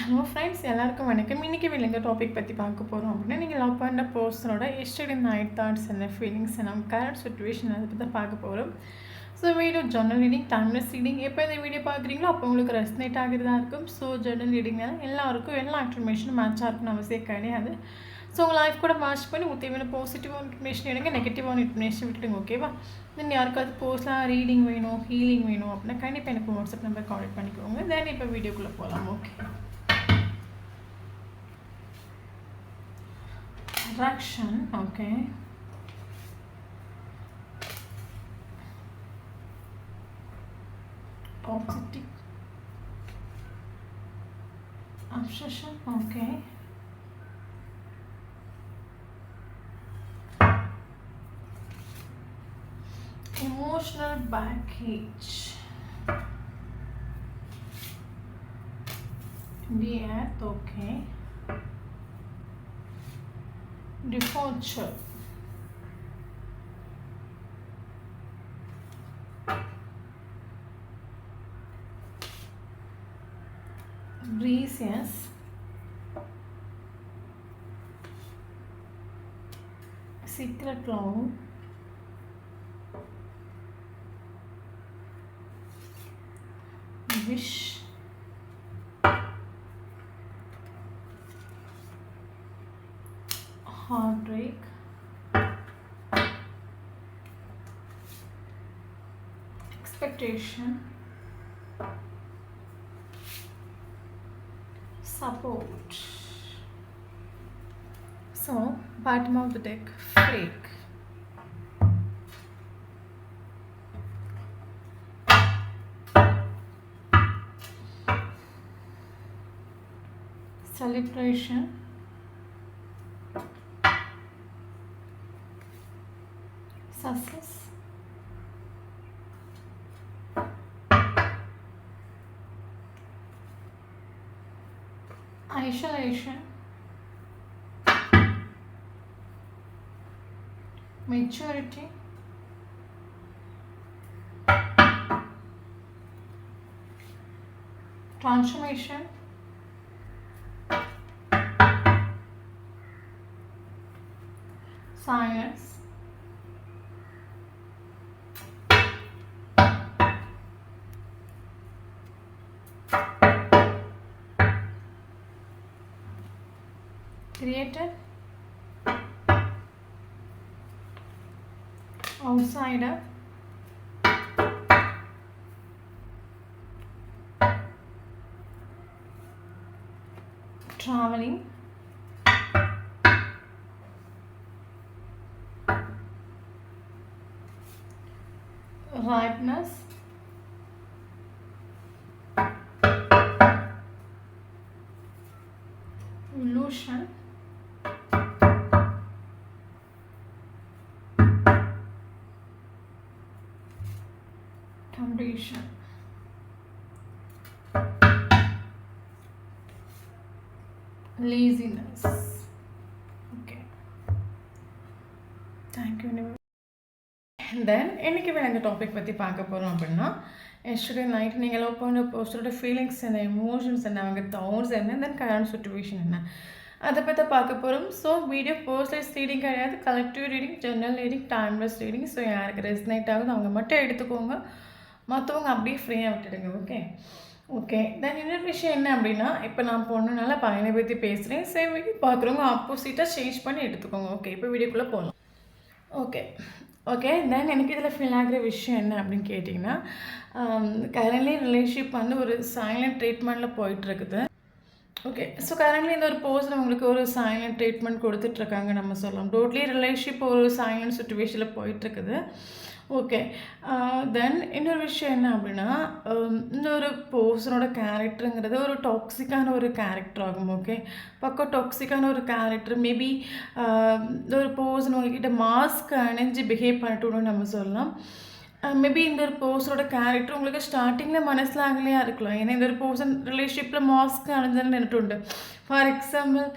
Hello friends, எல்லாருக்கும் வணக்கம். இன்றைக்கி விலங்க டாபிக் பற்றி பார்க்க போகிறோம் அப்படின்னா, நீங்கள் லவ் பண்ணுற பர்சனோட எஸ்டர்டே நைட் தாட்ஸ் என்ன, ஃபீலிங்ஸ் என்ன, கரண்ட் சுச்சுவேஷன் அதை பற்றி தான் பார்க்க போகிறோம். So video journal reading, timeless reading. எப்போ இந்த வீடியோ பார்க்குறீங்களோ அப்போ உங்களுக்கு ரெஸ்னேட் ஆகிறதா இருக்கும். ஸோ ஜர்னல் ரீடிங்னால எல்லாருக்கும் எல்லா இன்ஃபர்மேஷனும் மேட்சாக இருக்குன்னு அவசியம் கிடையாது. ஸோ உங்கள் லைஃப் கூட மேட்ச் பண்ணி உங்களுக்கு தேவையான பாசிட்டிவான இன்ஃபர்மேஷன் எடுங்க, நெகட்டிவான இன்ஃபர்மேஷன் விட்டுடுங்க. ஓகேவா? தென் யாருக்காவது பர்சனலாக ரீடிங் வேணும், ஹீலிங் வேணும் அப்படின்னா கண்டிப்பாக எனக்கு வாட்ஸ்அப் நம்பர் கான்டெக்ட் பண்ணிக்கோங்க. தென் இப்போ வீடியோக்குள்ளே போகலாம். Okay, attraction. Okay, toxic obsession. Okay, emotional baggage. Death. Okay, departure. Breeze, yes. Secret love. Wish. Heartbreak. Expectation. Support. So, bottom of the deck, fake. Celebration. Success. Isolation. Maturity. Transformation. Silence. Created. Outsider. Traveling. Ripeness. Illusion. Completion. Laziness. Okay, thank you. தென் இன்றைக்கி இந்த topic பற்றி பார்க்க போகிறோம் அப்படின்னா, yesterday night நீங்கள் love பண்ணுற பர்சனோட feelings என்ன, emotions என்ன, அவங்க தாட்ஸ் என்ன, தென் கரண்ட் சுச்சுவேஷன் என்ன, அதை பற்றி பார்க்க போகிறோம். ஸோ வீடியோ பர்சனலைஸ் ரீடிங் கிடையாது, collective reading, journal reading, timeless reading. So யாருக்கு ரெஸ்னேட் ஆகுது அவங்க மட்டும் எடுத்துக்கோங்க, மற்றவங்க அப்படியே ஃப்ரீயாக விட்டுடுங்க. ஓகே ஓகே தென் இன்னொரு விஷயம் என்ன அப்படின்னா, இப்போ நான் பொண்ணுனால பையனை பற்றி பேசுகிறேன். சரி, வீடியோ பார்க்குறவங்க ஆப்போசிட்டாக சேஞ்ச் பண்ணி எடுத்துக்கோங்க. ஓகே, இப்போ வீடியோக்குள்ளே போகலாம். ஓகே ஓகே தென் எனக்கு இதில் ஃபீல் ஆகிற விஷயம் என்ன அப்படின்னு கேட்டிங்கன்னா, கரண்ட்லி ரிலேஷன்ஷிப் வந்து ஒரு சைலண்ட் ட்ரீட்மெண்ட்டில் போயிட்டுருக்குது. ஓகே, ஸோ கரண்ட்லி இந்த ஒரு பர்சன் உங்களுக்கு ஒரு சைலண்ட் ட்ரீட்மெண்ட் கொடுத்துட்ருக்காங்க நம்ம சொல்லலாம். டோட்டலி ரிலேஷன்ஷிப் ஒரு சைலண்ட் சுச்சுவேஷனில் போயிட்டுருக்குது. ஓகே தென் இன்னொரு விஷயம் என்ன அப்படின்னா, இந்த ஒரு பர்சனோட கேரக்டருங்கிறது ஒரு டாக்ஸிக்கான ஒரு கேரக்டர் ஆகும். ஓகே, பக்கம் டாக்ஸிக்கான ஒரு கேரக்டர். மேபி இந்த ஒரு பர்சன் உங்ககிட்ட மாஸ்க் அணிஞ்சு பிஹேவ் பண்ணிட்டோன்னு நம்ம சொல்லலாம். மேபி இந்த ஒரு பர்சனோட கேரக்டர் உங்களுக்கு ஸ்டார்ட்டிங்கில் മനസ്സിലാകலையா இருக்கலாம். ஏன்னா இந்த ஒரு பர்சன் ரிலேஷன்ஷிப்பில் மாஸ்க் அணிஞ்சுன்னு நின்றுട്ടുണ്ട്. ஃபார் எக்ஸாம்பிள்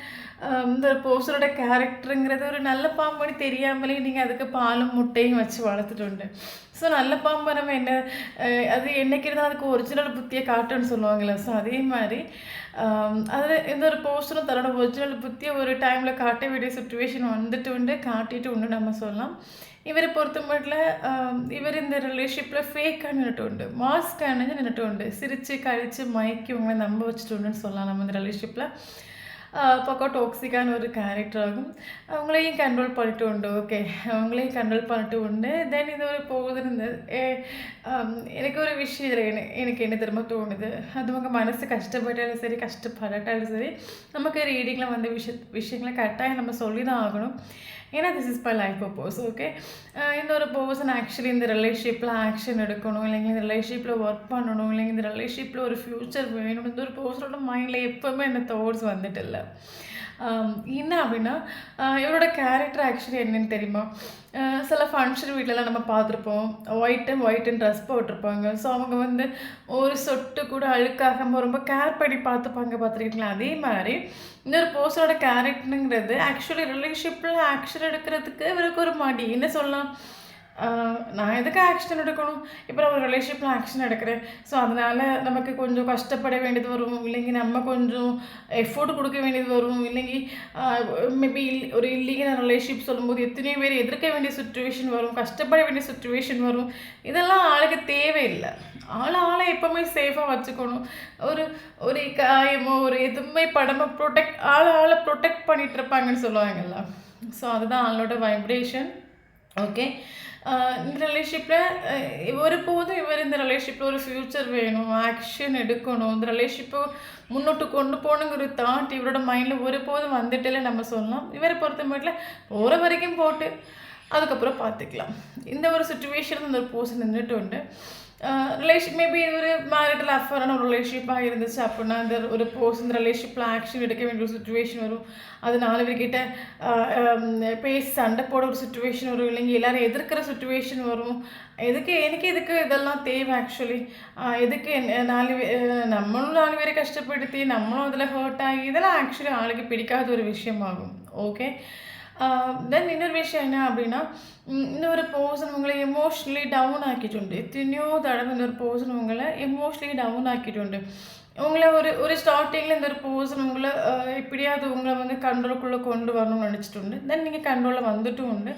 இந்த ஒரு பர்சனோட கேரக்டருங்கிறது ஒரு நல்ல பாம்புன்னு தெரியாமலே நீங்கள் அதுக்கு பாலும் முட்டையும் வச்சு வளர்த்துட்டு. ஸோ நல்ல பாம்பை நம்ம என்ன அது என்னைக்கு இருந்தால் அதுக்கு ஒரிஜினல் புத்தியை காட்டுன்னு சொல்லுவாங்கள்ல. ஸோ அதே மாதிரி அது இந்த ஒரு பர்சனும் தன்னோட ஒரிஜினல் புத்தியை ஒரு டைமில் காட்ட வேண்டிய சுச்சுவேஷன் வந்துட்டு காட்டிட்டு உண்டு நம்ம சொல்லலாம். ഇവരെ പൊറുത്തുമ്പോട്ടുള്ള ഇവർ இந்த ரிலேஷன்ஷிப்பில் ஃபேக்காக நின்றுட்டு மாஸ்க் அணிஞ்சு நின்றுட்டு சிரித்து கழித்து மயக்கி உங்களை நம்ப வச்சுட்டுன்னு சொல்லலாம். நம்ம இந்த ரிலேஷன்ஷிப்பில் பக்கம் டாக்ஸிக்கான ஒரு கேரக்டர் ஆகும். அவங்களையும் கண்ட்ரோல் பண்ணிட்டு உண்டு. ஓகே, அவங்களையும் கண்ட்ரோல் பண்ணிட்டு உண்டு. தென் இது ஒரு போகுதுன்னு எனக்கு ஒரு விஷயம் இதில் எனக்கு என்ன திரும்ப தோணுது, அது உங்கள் மனசு கஷ்டப்பட்டாலும் சரி கஷ்டப்படாட்டாலும் சரி நமக்கு ரீடிங்கில் வந்த விஷயங்களை கரெக்டாக நம்ம சொல்லி தான் ஆகணும். ஏன்னா this is my life purpose. Okay, இந்த ஒரு பர்சன் ஆக்சுவலி இந்த ரிலேஷன்ஷிப்பில் ஆக்ஷன் எடுக்கணும், இல்லைங்க இந்த ரிலேஷன்ஷிப்பில் ஒர்க் பண்ணணும், இல்லைங்க இந்த ரிலேஷன்ஷிப்பில் ஒரு ஃப்யூச்சர் வேணும், இந்த ஒரு பர்சனோட மைண்டில் எப்போவுமே இந்த தாட்ஸ் வந்துட்டு இல்லை. என்ன அப்படின்னா இவரோட கேரக்டர் ஆக்சுவலி என்னன்னு தெரியுமா? சில ஃபங்க்ஷன் வீட்டிலலாம் நம்ம பார்த்துருப்போம், ஒயிட் ட்ரெஸ் போட்டிருப்பாங்க. ஸோ அவங்க வந்து ஒரு சொட்டு கூட அழுக்காகாமல் ரொம்ப கேர் பண்ணி பார்த்துருக்கீங்களா? அதே மாதிரி இந்த ஒரு பர்சனோட கேரக்டருங்கிறது ஆக்சுவலி ரிலேஷன்ஷிப்பில் ஆக்ஷன் எடுக்கிறதுக்கு இவருக்கு ஒரு மடி. என்ன சொல்லலாம், நான் எதுக்கு ஆக்ஷன் எடுக்கணும், இப்போ நான் ஒரு ரிலேஷன்ஷிப்பில் ஆக்ஷன் எடுக்கிறேன், ஸோ அதனால் நமக்கு கொஞ்சம் கஷ்டப்பட வேண்டியது வரும், இல்லைங்க நம்ம கொஞ்சம் எஃபோர்ட் கொடுக்க வேண்டியது வரும், இல்லைங்க மேபி ஒரு இல்லீகல் ரிலேஷன்ஷிப் சொல்லும்போது எத்தனையோ பேர் எதிர்க்க வேண்டிய சுச்சுவேஷன் வரும், கஷ்டப்பட வேண்டிய சுச்சுவேஷன் வரும். இதெல்லாம் ஆளுக்கு தேவையில்லை. ஆளை எப்போவுமே சேஃபாக வச்சுக்கணும். ஒரு ஒரு காயமோ ஒரு எதுவுமே படாமல் ஆளை ப்ரொடெக்ட் பண்ணிகிட்டு இருப்பாங்கன்னு சொல்லுவாங்கல்ல. ஸோ அதுதான் ஆளோட வைப்ரேஷன். ஓகே, இந்த ரிலேஷன்ஷிப்பில் ஒருபோதும் இவர் இந்த ரிலேஷன்ஷிப்பில் ஒரு ஃப்யூச்சர் வேணும், ஆக்ஷன் எடுக்கணும், இந்த ரிலேஷன்ஷிப்பை முன்னோட்டு கொண்டு போகணுங்கிற ஒரு தாட் இவரோட மைண்டில் ஒருபோதும் வந்துட்டுல நம்ம சொல்லலாம். இவரை பொறுத்த மட்டும் போகிற வரைக்கும் போட்டு அதுக்கப்புறம் பார்த்துக்கலாம். இந்த ஒரு சுச்சுவேஷன் இந்த ஒரு பர்சன் நின்றுட்டு உண்டு. மேபி ஒரு மேரிட்டல் அஃபேரான ஒரு ரிலேஷன்ஷிப்பாக இருந்துச்சு அப்படின்னா இந்த ஒரு பர்சன் இந்த ரிலேஷன்ஷிப்பில் ஆக்ஷன் எடுக்க வேண்டிய ஒரு சுச்சுவேஷன் வரும். அது 4 பேர்கிட்ட பேசி சண்டை போட ஒரு சுச்சுவேஷன் வரும், இல்லைங்க எல்லோரும் எதிர்க்கிற சுச்சுவேஷன் வரும். எனக்கு எதுக்கு இதெல்லாம் தேவை ஆக்சுவலி? எதுக்கு நம்மளும் 4 பேரை கஷ்டப்படுத்தி நம்மளும் அதில் ஹர்ட் ஆகி இதெல்லாம் ஆக்சுவலி ஆளுக்கு பிடிக்காத ஒரு விஷயமாகும். ஓகே, தென் இன்னொரு விஷயம் என்ன அப்படின்னா இந்த ஒரு பர்சன் உங்களை எமோஷ்னலி டவுன் ஆக்கிட்டு எத்தனையோ தடவை இந்த ஒரு பர்சன் உங்களை எமோஷ்னலி டவுன் ஆக்கிட்டு உங்களை ஒரு ஸ்டார்டிங்கில் இந்த ஒரு பர்சன் உங்களை எப்படியாவது உங்களை வந்து கண்ட்ரோலுக்குள்ளே கொண்டு வரணும்னு நினச்சிட்டு தென் நீங்கள் கண்ட்ரோலில் வந்துட்டும் உண்டு.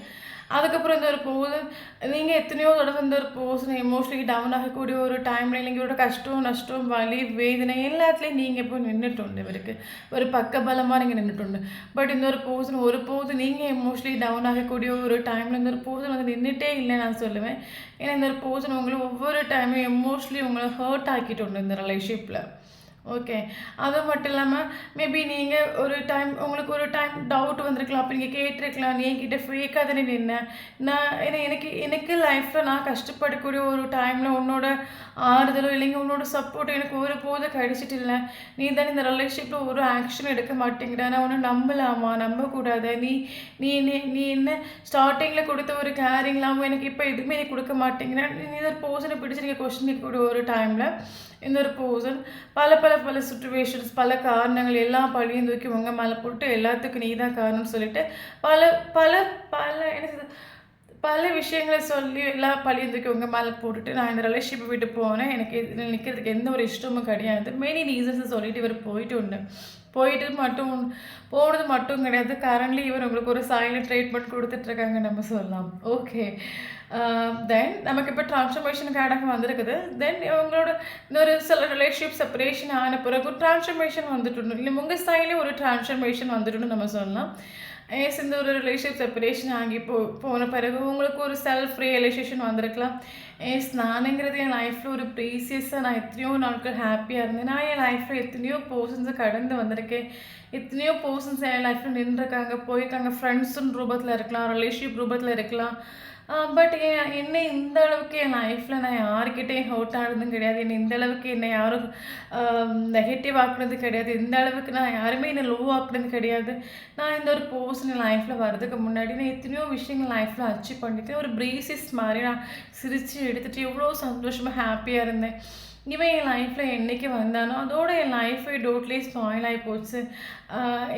அதுக்கப்புறம் இந்த ஒரு பர்சன் நீங்கள் எத்தனையோ தடவை இந்த ஒரு பர்சன் எமோஷ்னலி டவுன் ஆகக்கூடிய ஒரு டைமில் இல்லைங்களோட கஷ்டம் நஷ்டம் வலி வேதனை எல்லாத்துலேயும் நீங்கள் போய் நின்றுட்டு இவருக்கு ஒரு பக்கபலமாக நீங்கள் நின்றுட்டு. பட் இந்த ஒரு பர்சன் ஒருபோது நீங்கள் எமோஷ்னலி டவுன் ஆகக்கூடிய ஒரு டைமில் இந்த ஒரு பர்சன் வந்து நின்றுட்டே இல்லை நான் சொல்லுவேன். ஏன்னா இந்த ஒரு பர்சன் உங்களை ஒவ்வொரு டைமும் எமோஷ்னலி உங்களை ஹர்ட் ஆக்கிட்டு இந்த ரிலேஷன்ஷிப்பில். ஓகே, அது மட்டும் இல்லாமல் மேபி நீங்கள் உங்களுக்கு ஒரு டைம் டவுட் வந்திருக்கலாம், அப்போ நீங்கள் கேட்டிருக்கலாம், நீ என்கிட்ட ஃபேக்காக தானே நின்னேன், எனக்கு லைஃப்பில் நான் கஷ்டப்படக்கூடிய ஒரு டைமில் உன்னோட ஆறுதலோ இல்லைங்க உன்னோட சப்போர்ட்டோ எனக்கு ஒருபோது கிடைச்சிட்டு இல்லை, நீ தானே இந்த ரிலேஷன்ஷிப்பில் ஒரு ஆக்ஷன் எடுக்க மாட்டேங்கிற, நான் உன்னை நம்பலாமா நம்பக்கூடாது, நீ நீ நீ என்ன ஸ்டார்டிங்கில் கொடுத்த ஒரு கேரிங் இல்லாமல் எனக்கு இப்போ எதுவுமே நீ கொடுக்க மாட்டேங்கிற, நீ ஒரு பர்சனை பிடிச்சி நீங்கள் கொஸ்டின் கேட்கக்கூடிய ஒரு டைமில் இந்த ஒரு பர்சன் பல சுச்சுவேஷன்ஸ் பல காரணங்கள் எல்லா பழியும் தூக்கி உங்கள் மேலே போட்டு எல்லாத்துக்கும் நீ தான் காரணம்னு சொல்லிட்டு பல பல பல என்ன பல விஷயங்களை சொல்லி எல்லா பழியும் தூக்கி உங்கள் மேலே போட்டுட்டு நான் இந்த ரிலேஷன்ஷிப்பை விட்டு போனேன், எனக்கு இதில் நிற்கிறதுக்கு எந்த ஒரு இஷ்டமும் கிடையாது, மெனி ரீசன்ஸை சொல்லிட்டு இவர் போயிட்டு போனது மட்டும் கிடையாது. கரண்ட்லி இவர் உங்களுக்கு ஒரு சைலண்ட் ட்ரீட்மெண்ட் கொடுத்துட்ருக்காங்க நம்ம சொல்லலாம். ஓகே, தென் நமக்கு இப்போ ட்ரான்ஸ்ஃபர்மேஷன் கார்டாக வந்திருக்குது. தென் இவங்களோட இன்னொரு சில ரிலேஷன்ஷிப் செப்பரேஷன் ஆன பிறகு ட்ரான்ஸ்ஃபர்மேஷன் வந்துட்டு இல்லை உங்கள் சைட்லேயும் ஒரு ட்ரான்ஸ்ஃபர்மேஷன் வந்துட்டுன்னு நம்ம சொல்லலாம். இந்த ஒரு ரிலேஷன்ஷிப் செப்பரேஷன் ஆகி போன பிறகு உங்களுக்கு ஒரு செல்ஃப் ரியலைசேஷன் வந்திருக்கலாம். நானுங்கிறது என் லைஃப்பில் ஒரு ப்ரீசியஸாக நான் எத்தனையோ நாட்கள் ஹாப்பியாக இருந்தேன், நான் என் லைஃப்பில் எத்தனையோ பர்சன்ஸை கடந்து வந்திருக்கேன், எத்தனையோ பர்சன்ஸ் என் லைஃப்பில் நின்றுருக்காங்க போயிருக்காங்க, ஃப்ரெண்ட்ஸுன்னு ரூபத்தில் இருக்கலாம், ரிலேஷன்ஷிப் ரூபத்தில் இருக்கலாம், பட் என்னை இந்த அளவுக்கு என் லைஃப்பில் நான் யாருக்கிட்டேயும் ஹர்ட் ஆனதும் கிடையாது. என்னை இந்த அளவுக்கு என்னை யாரும் நெகட்டிவ் ஆக்குனது கிடையாது. இந்த அளவுக்கு நான் யாருமே என்னை லோ ஆக்குனது கிடையாது. நான் இந்த ஒரு பர்சன் லைஃப்பில் வர்றதுக்கு முன்னாடி நான் எத்தனையோ விஷயங்கள் லைஃப்பில் அச்சீவ் பண்ணிட்டு ஒரு பிரேசிஸ் மாதிரி நான் சிரித்து எடுத்துகிட்டு எவ்வளோ சந்தோஷமாக ஹாப்பியாக இருந்தேன். இவன் என் லைஃப்பில் என்றைக்கு வந்தானோ அதோட என் லைஃபே டோட்லி ஸ்பாயில் ஆகி போச்சு.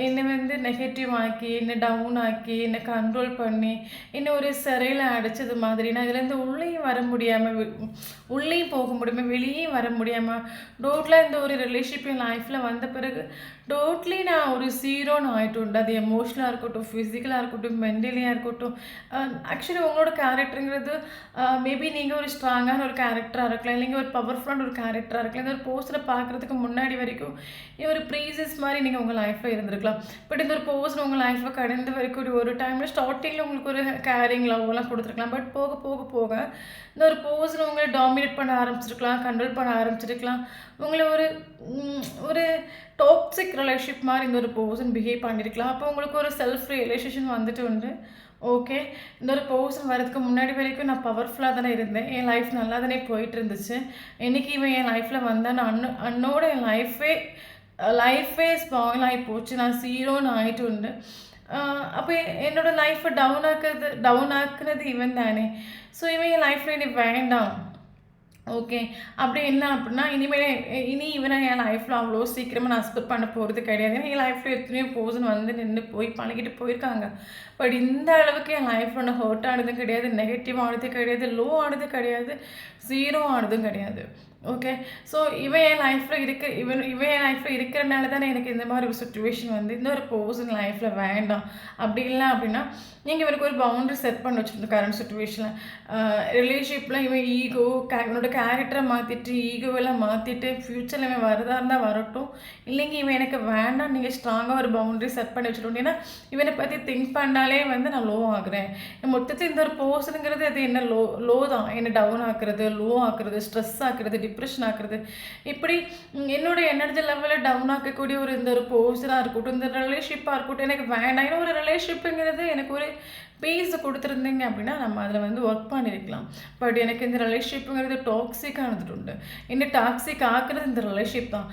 என்னை வந்து நெகட்டிவ் ஆக்கி, என்னை டவுன் ஆக்கி, என்னை கண்ட்ரோல் பண்ணி, என்னை ஒரு சிறையில் அடைச்சது மாதிரி. நான் இதுலேருந்து உள்ளேயும் வர முடியாமல், உள்ளேயும் போக முடியாமல், வெளியேயும் வர முடியாமல், டோட்டலாக இந்த ஒரு ரிலேஷன்ஷிப் என் லைஃப்பில் வந்த பிறகு டோட்லி நான் ஒரு ஜீரோன்னு ஆகிட்டு. அது எமோஷ்னலாக இருக்கட்டும், ஃபிசிக்கலாக இருக்கட்டும், மென்டலியாக இருக்கட்டும். ஆக்சுவலி உங்களோட கேரக்டருங்கிறது மேபி நீங்கள் ஒரு ஸ்ட்ராங்கான ஒரு கேரக்டராக இருக்கலாம், இல்லைங்க ஒரு பவர்ஃபுல்லான ஒரு கேரக்டராக இருக்கலாம். இந்த ஒரு போஸ்டரை பார்க்குறதுக்கு முன்னாடி வரைக்கும் ஒரு ப்ரீசஸ் மாதிரி நீங்கள் உங்கள் லைஃப்பில் இருந்திருக்கலாம். பட் இந்த ஒரு போஸ்ட் உங்கள் லைஃப்பில் கடந்த வரைக்கும் ஒரு டைமில் ஸ்டார்டிங்கில் உங்களுக்கு ஒரு கேரிங் லவ்லாம் கொடுத்துருக்கலாம். பட் போக போக போக இந்த ஒரு போஸ்டில் உங்களை டாமினேட் பண்ண ஆரம்பிச்சிருக்கலாம், கண்ட்ரோல் பண்ண ஆரம்பிச்சிருக்கலாம். உங்களை ஒரு ஒரு டாக்ஸிக் ரிலேஷன்ஷிப் மாதிரி இந்த ஒரு பர்சன் பிஹேவ் பண்ணியிருக்கலாம். அப்போ உங்களுக்கு ஒரு செல்ஃப் ரியலைசேஷன் வந்துட்டு உண்டு. ஓகே, இந்த ஒரு பர்சன் வரதுக்கு முன்னாடி வரைக்கும் நான் பவர்ஃபுல்லாக தானே இருந்தேன், என் லைஃப் நல்லா தானே போயிட்டு இருந்துச்சு. என்றைக்கு இவன் என் லைஃப்பில் வந்தால் நான் அன்னோட என் லைஃபே ஸ்பாயில் ஆகி போச்சு. நான் ஜீரோன்னு ஆகிட்டு உண்டு. அப்போ என்னோடய லைஃப்பை டவுன் ஆக்குறது இவன் தானே. ஸோ இவன் என் லைஃப்பில் இனி வேண்டாம். ஓகே, அப்படி என்ன அப்படின்னா இனி இவனை என் லைஃப்பில் அவ்வளோ சீக்கிரமாக நான் அக்செப்ட் பண்ண போகிறது கிடையாது. ஏன்னா என் லைஃப்பில் எத்தனையோ பர்சன் வந்து நின்று போய் பழகிட்டு போயிருக்காங்க. பட் இந்த அளவுக்கு என் லைஃப்பில் ஒன்று ஹர்ட் ஆனதும் கிடையாது, நெகட்டிவ் ஆனது கிடையாது, லோ ஆனது கிடையாது, ஜீரோ ஆனதும் கிடையாது. ஓகே, ஸோ இவன் என் லைஃப்பில் இவன் என் லைஃப்பில் இருக்கிறனால தானே எனக்கு இந்த மாதிரி ஒரு சுச்சுவேஷன் வந்து இந்த ஒரு பர்சன் லைஃப்பில் வேண்டாம். அப்படி இல்லை அப்படின்னா நீங்கள் இவருக்கு ஒரு பவுண்டரி செட் பண்ணி வச்சுருந்தோம். கரண்ட் சுச்சுவேஷனில் ரிலேஷன்ஷிப்பில் இவன் இவனோட கேரக்டரை மாற்றிட்டு, ஈகோவெல்லாம் மாற்றிட்டு, ஃப்யூச்சரில் இவன் வரதா இருந்தால் வரட்டும், இல்லைங்க இவன் எனக்கு வேண்டாம், நீங்கள் ஸ்ட்ராங்காக ஒரு பவுண்டரி செட் பண்ணி வச்சுட்டோம். ஏன்னா இவனை பற்றி திங்க் பண்ணாலே வந்து நான் லோ ஆகுறேன். மொத்தத்தில் இந்த ஒரு பர்சனுங்கிறது அது என்ன லோ தான், என்னை டவுன் ஆக்குறது, லோ ஆக்குறது, ஸ்ட்ரெஸ் ஆக்குறது, டிப்ரெஷன் ஆக்குறது, இப்படி என்னோட எனர்ஜி லெவலில் டவுன் ஆக்கக்கூடிய ஒரு இந்த ஒரு பர்சனாக இருக்கட்டும், இந்த ரிலேஷன்ஷிப்பாக இருக்கட்டும், எனக்கு வேண்டாம். ஏன்னா ஒரு ரிலேஷன்ஷிப்புங்கிறது எனக்கு ஒரு பேஸ் கொடுத்துருந்தீங்க அப்படின்னா நம்ம அதில் வந்து ஒர்க் பண்ணியிருக்கலாம். பட் எனக்கு இந்த ரிலேஷன்ஷிப்புங்கிறது டாக்ஸிக்கானது உண்டு. என்னை டாக்ஸிக் ஆக்குறது இந்த ரிலேஷன்ஷிப் தான்.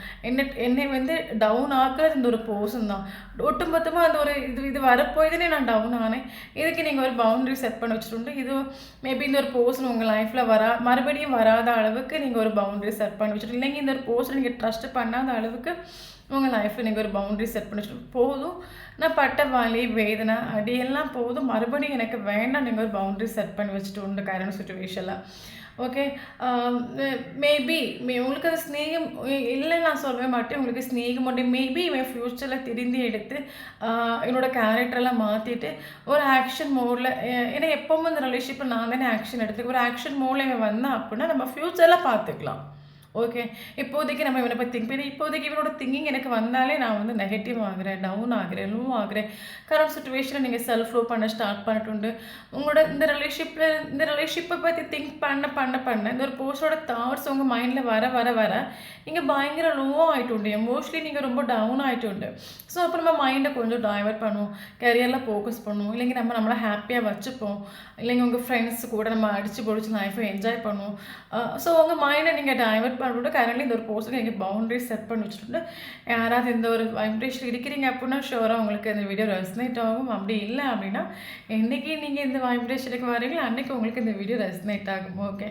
என்னை வந்து டவுன் ஆக்குறது இந்த ஒரு பர்சன் தான். ஒட்டுமொத்தமாக அந்த ஒரு இது வரப்போயதுனே நான் டவுன் ஆனேன். இதுக்கு நீங்கள் ஒரு பவுண்டரி செட் பண்ணி வச்சுட்டு, இது மேபி இந்த ஒரு பர்சன் உங்கள் லைஃப்பில் மறுபடியும் வராத அளவுக்கு நீங்கள் ஒரு பவுண்டரி செட் பண்ணி வச்சுட்டு, இல்லைங்க இந்த ஒரு பர்சன் நீங்கள் ட்ரஸ்ட் பண்ணாத அளவுக்கு உங்கள் லைஃப்பில் நீங்கள் ஒரு பவுண்டரி செட் பண்ணி வச்சுட்டு, போதும் நான் பட்ட வலி வேதனை அடியெல்லாம் போதும், மறுபடியும் எனக்கு வேண்டாம், நீங்கள் ஒரு பவுண்டரி செட் பண்ணி வச்சுட்டு உண்டு கரண்ட் சுச்சுவேஷனில். ஓகே, மேபி உங்களுக்கு அது ஸ்நேகம் இல்லை நான் சொல்லவே மாட்டேன். உங்களுக்கு ஸ்நேகம் உண்டு. மேபி இவன் ஃப்யூச்சரில் திருந்தி எடுத்து என்னோட கேரக்டரெல்லாம் மாற்றிட்டு ஒரு ஆக்ஷன் மோடில், ஏன்னா எப்போவும் இந்த ரிலேஷன்ஷிப்பில் நான் தானே ஆக்ஷன் எடுத்துக்க, ஒரு ஆக்ஷன் மோடில் இவன் வந்தான் அப்படின்னா நம்ம ஃப்யூச்சரில் பார்த்துக்கலாம். ஓகே, இப்போதைக்கு நம்ம இவனை பற்றி திங்க் பண்ணி, இப்போதைக்கு இவனோட திங்கிங் எனக்கு வந்தாலே நான் வந்து நெகட்டிவ் ஆகுறேன், டவுன் ஆகுறேன், லோ ஆகுறேன். கரண்ட் சுச்சுவேஷனில் நீங்கள் செல்ஃப் லோ பண்ண ஸ்டார்ட் பண்ணிட்டு உங்களோட இந்த ரிலேஷன்ஷிப்பை பற்றி திங்க் பண்ண இந்த ஒரு போஸ்டோட தாட்ஸ் உங்கள் மைண்டில் வர நீங்கள் பயங்கர லோ ஆகிட்டு எமோஷ்னலி நீங்கள் ரொம்ப டவுன் ஆகிட்டு. ஸோ அப்புறம் நம்ம மைண்டை கொஞ்சம் டைவர்ட் பண்ணுவோம், கெரியரில் ஃபோக்கஸ் பண்ணுவோம், இல்லைங்க நம்மளை ஹாப்பியாக வச்சுப்போம், இல்லைங்க உங்கள் ஃப்ரெண்ட்ஸ் கூட நம்ம அடித்து பொடிச்சு லைஃப்பை என்ஜாய் பண்ணுவோம். ஸோ உங்கள் மைண்டை நீங்கள் டைவர்ட் பண்ணிவிட்டு கரண்ட்லி இந்த ஒரு போஸ்ட்டுக்கு நீங்கள் பவுண்டரிஸ் செட் பண்ணி வச்சுட்டு, யாராவது இந்த ஒரு வைப்ரேஷன் இருக்கிறீங்க அப்படின்னா ஷோராக உங்களுக்கு இந்த வீடியோ ரெசனேட் ஆகும். அப்படி இல்லை அப்படின்னா என்றைக்கு நீங்கள் இந்த வைப்ரேஷனுக்கு வரீங்களோ அன்றைக்கி உங்களுக்கு இந்த வீடியோ ரெசனேட் ஆகும். ஓகே,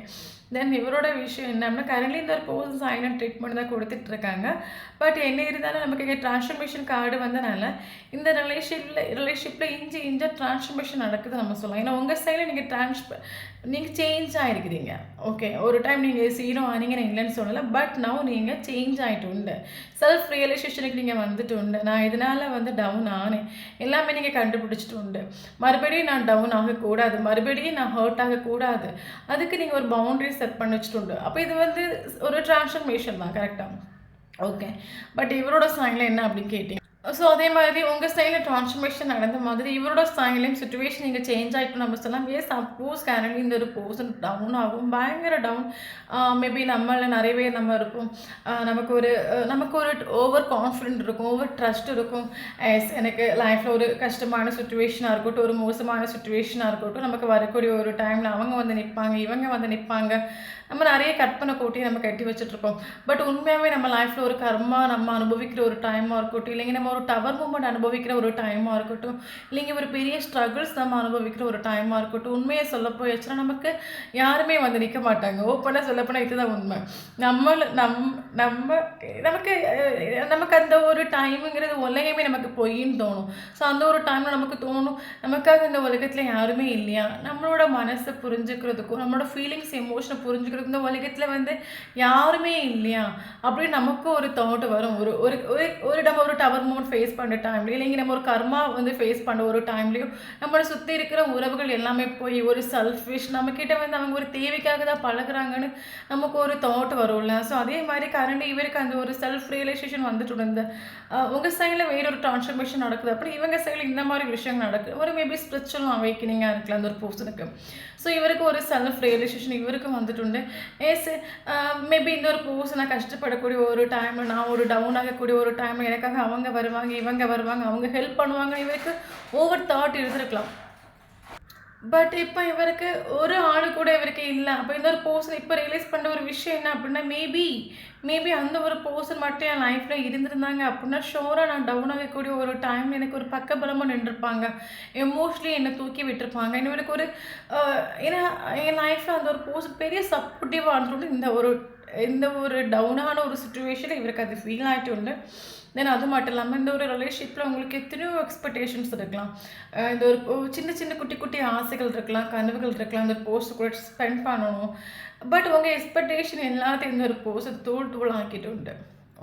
தென் இவரோட விஷயம் என்ன அப்படின்னா கரண்ட்லி இந்த ஒரு போஸ்ட் சைலண்ட் ட்ரீட்மெண்ட் தான் கொடுத்துட்ருக்காங்க. பட் என்ன இருந்தாலும் நமக்கு இங்கே ட்ரான்ஸ்ஃபர்மேஷன் கார்டு வந்தனால இந்த ரிலேஷன்ஷிப்பில் இஞ்சி ட்ரான்ஸ்ஃபர்மேஷன் நடக்குது நம்ம சொல்லலாம். ஏன்னா உங்கள் சைடில் நீங்கள் சேஞ்ச் ஆகிருக்கிறீங்க. ஓகே, ஒரு டைம் நீங்கள் சீரோ ஆனீங்க நான் இல்லைன்னு சொல்லலை, பட் நவ் நீங்கள் சேஞ்ச் ஆகிட்டு உண்டு, செல்ஃப் ரியலைசேஷனுக்கு நீங்கள் வந்துட்டு உண்டு. நான் இதனால் வந்து டவுன் ஆனேன் எல்லாமே நீங்கள் கண்டுபிடிச்சிட்டு உண்டு. மறுபடியும் நான் டவுன் ஆகக்கூடாது, மறுபடியும் நான் ஹர்ட் ஆகக்கூடாது, அதுக்கு நீங்கள் ஒரு பவுண்டரி செட் பண்ணி வச்சுட்டு உண்டு. அப்போ இது வந்து ஒரு ட்ரான்ஸ்ஃபர்மேஷன் தான், கரெக்டாக? ஓகே, பட் இவரோட சைனில் என்ன அப்படின்னு கேட்டீங்க. ஸோ அதே மாதிரி உங்க ஸ்டைல்ல ட்ரான்ஸ்ஃபர்மேஷன் நடந்த மாதிரி இவரோட ஸ்டைலையும் சிச்சுவேஷன் இங்க சேஞ்ச் ஆயிட்டுன்னு நம்ம சொல்லலாம். சப்போஸ் கரண்ட்லி இந்த ஒரு பெர்சன் டவுன் ஆகும். பயங்கர டவுன். மேபி நம்மள நெறைய பேர் நம்ம இருப்போம். நமக்கு ஒரு ஓவர் கான்ஃபிடென்ட் இருக்கும். ஓவர் ட்ரஸ்ட் இருக்கும். எனக்கு லைஃப்ல ஒரு கஷ்டமான சிச்சுவேஷனா இருக்கட்டும், ஒரு மோசமான சிச்சுவேஷனா இருக்கட்டும், நமக்கு வரக்கூடிய ஒரு டைம்ல அவங்க வந்து நிப்பாங்க, இவங்க வந்து நிப்பாங்க. நம்ம நெறைய கற்பனை கோட்டி நம்ம கட்டி வச்சுட்ருப்போம். பட் உண்மையாவே நம்ம லைஃப்ல ஒரு கர்மா நம்ம அனுபவிக்கிற ஒரு டைமா இருக்கட்டும், இல்லைங்க நம்ம ஒரு டவர் மூமெண்ட் அனுபவிக்கிற ஒரு டைமா இருக்கட்டும், இல்லைங்க ஒரு பெரிய ஸ்ட்ரகிள்ஸ் நம்ம அனுபவிக்கிற ஒரு டைமா இருக்கட்டும், உண்மைய சொல்ல போயாச்சுன்னா நமக்கு யாருமே வந்து நிக்க மாட்டாங்க. ஓப்பனா சொல்லப்போனா இதுதான் உண்மை. நம்மள நம் நம்ம நமக்கு நமக்கு அந்த ஒரு டைமுங்கிறது உலகமே நமக்கு பொய்ன்னு தோணும். ஸோ அந்த ஒரு டைம்ல நமக்கு தோணும், நமக்காக இந்த உலகத்துல யாருமே இல்லையா? நம்மளோட மனச புரிஞ்சுக்கிறதுக்கும், நம்மளோட ஃபீலிங்ஸ், எமோஷன புரிஞ்சுக்கிறதுக்கும் இந்த உலகத்துல வந்து யாருமே இல்லையா? அப்படின்னு நமக்கு ஒரு தாட் வரும். ஒரு ஒரு ஒரு ஒரு நம்ம ஒரு டவர் மூமெண்ட் ஃபேஸ் பண்ற டைம்லயும், இல்லைங்க நம்ம ஒரு கர்மா வந்து ஃபேஸ் பண்ற ஒரு டைம்லயும், நம்மள சுத்தி இருக்கிற உறவுகள் எல்லாமே போய் ஒரு செல்ஃபிஷ் நம்மகிட்ட வந்து அவங்க ஒரு தேவைக்காக தான் பழகுறாங்கன்னு நமக்கு ஒரு தாட் வரும்ல. ஸோ அதே மாதிரி கரண்ட் இவருக்கு அந்த ஒரு செல்ஃப் ரியலைசேஷன் வந்துட்டு இந்த உங்க சைட்ல வேற ஒரு ட்ரான்ஸ்ஃபர்மேஷன் நடக்குது. அப்புறம் இவங்க சைட்ல இந்த மாதிரி விஷயங்கள் நடக்குது. ஒரு மேபி ஸ்பிரிச்சுவல் அவேக்கனிங்கா இருக்கலாம் அந்த ஒரு பர்சனுக்கு. ஸோ இவருக்கு ஒரு செல்ஃப் ரியலைசேஷன் இவருக்கும் வந்துட்டு எஸ் மேபி இந்த ஒரு பர்சனா கஷ்டப்படக்கூடிய ஒரு டைம்ல நான் ஒரு டவுன் ஆகக்கூடிய ஒரு டைம்ல எனக்காக அவங்க வருவாங்க, இவங்க வருவாங்க, அவங்க ஹெல்ப் பண்ணுவாங்க. இவருக்கு ஓவர் தாட் இருந்திருக்கலாம். பட் இப்போ இவருக்கு ஒரு ஆளு கூட இவருக்கு இல்ல. அப்ப இந்த ஒரு பெர்சன் இப்ப ரியலைஸ் பண்ண ஒரு விஷயம் என்ன அப்டின்னா, மேபி மேபி அந்த ஒரு பெர்சன் மட்டும் என் லைஃப்ல இருந்திருந்தாங்க அப்டின்னா, ஷூரா நான் டவுன் ஆகக்கூடிய ஒரு டைம்ல எனக்கு ஒரு பக்கபலமா நின்றுருப்பாங்க. எமோஷனலி என்ன தூக்கி விட்டுருப்பாங்க. இவருக்கு ஒரு ஏன்னா என் லைஃப்ல அந்த ஒரு பெர்சன் பெரிய சப்போர்ட்டிவா இருந்துட்டு இந்த ஒரு டவுனான ஒரு சிச்சுவேஷன்ல இவருக்கு அது ஃபீல் ஆயிட்டு உண்டு. தென் அது மட்டும் இல்லாமல் இந்த ஒரு ரிலேஷன்ஷிப்பில் உங்களுக்கு எத்தனையோ எக்ஸ்பெக்டேஷன்ஸ் இருக்கலாம். இந்த ஒரு சின்ன சின்ன குட்டி குட்டி ஆசைகள் இருக்கலாம், கனவுகள் இருக்கலாம். இந்த போஸ்ட் கூட ஸ்பெண்ட் பண்ணணும். பட் உங்கள் எக்ஸ்பெக்டேஷன் எல்லாத்தையும் இந்த ஒரு போஸ்ட் தூள் தூள் ஆக்கிட்டு உண்டு.